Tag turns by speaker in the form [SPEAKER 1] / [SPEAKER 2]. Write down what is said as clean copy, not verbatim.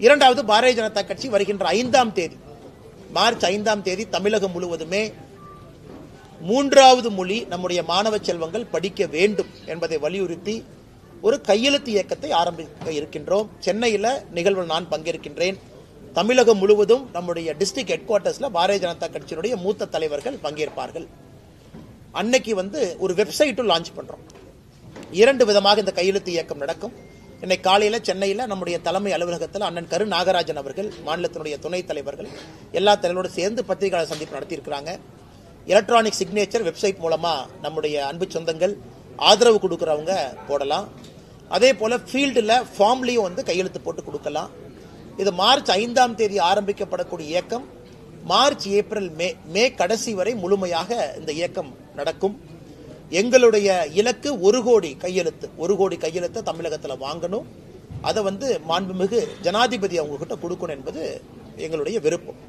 [SPEAKER 1] இரண்டாவது, பாரதிய ஜனதா கட்சி வருகின்ற 5ஆம் தேதி, மார்ச் 5ஆம் தேதி தமிழகம் முழுவதுமே 3வது மொழி நம்முடைய மாணவ செல்வங்கள் படிக்க வேண்டும் என்பதை வலியுறுத்தி ஒரு கையெழுத்து இயக்கத்தை ஆரம்பிக்க இருக்கின்றோம். சென்னையில் நிகழ்வில் நான் பங்கேற்கின்றேன். தமிழகம் முழுவதும் நம்முடைய டிஸ்ட்ரிக்ட் ஹெட் குவார்ட்டர்ஸ்ல பாரதிய ஜனதா கட்சியினுடைய மூத்த தலைவர்கள் பங்கேற்பார்கள். அன்னைக்கு ஒரு வெப்சைட்டும் லான்ச் பண்றோம். 2 விதமாக இந்த கையெழுத்து இயக்கம் நடக்கும். இன்னைக்கு காலையில் சென்னையில் நம்முடைய தலைமை அலுவலகத்தில் அண்ணன் கரு நாகராஜன் அவர்கள், மாநிலத்தினுடைய துணைத் தலைவர்கள், எல்லா தலைவரோடு சேர்ந்து பத்திரிகையாளர் சந்திப்பு நடத்தியிருக்கிறாங்க. எலக்ட்ரானிக் சிக்னேச்சர் வெப்சைட் மூலமா நம்முடைய அன்பு சொந்தங்கள் ஆதரவு கொடுக்குறவங்க போடலாம். அதே போல ஃபீல்டில் ஃபார்ம்லையும் கையெழுத்து போட்டு கொடுக்கலாம். இது மார்ச் 5ஆம் தேதி ஆரம்பிக்கப்படக்கூடிய இயக்கம் மார்ச், ஏப்ரல், மே கடைசி வரை முழுமையாக இந்த இயக்கம் நடக்கும். எங்களுடைய இலக்கு 1 கோடி கையெழுத்தை தமிழகத்தில் வாங்கணும். அதை மாண்புமிகு ஜனாதிபதி அவங்க கிட்ட கொடுக்கணும் என்பது எங்களுடைய விருப்பம்.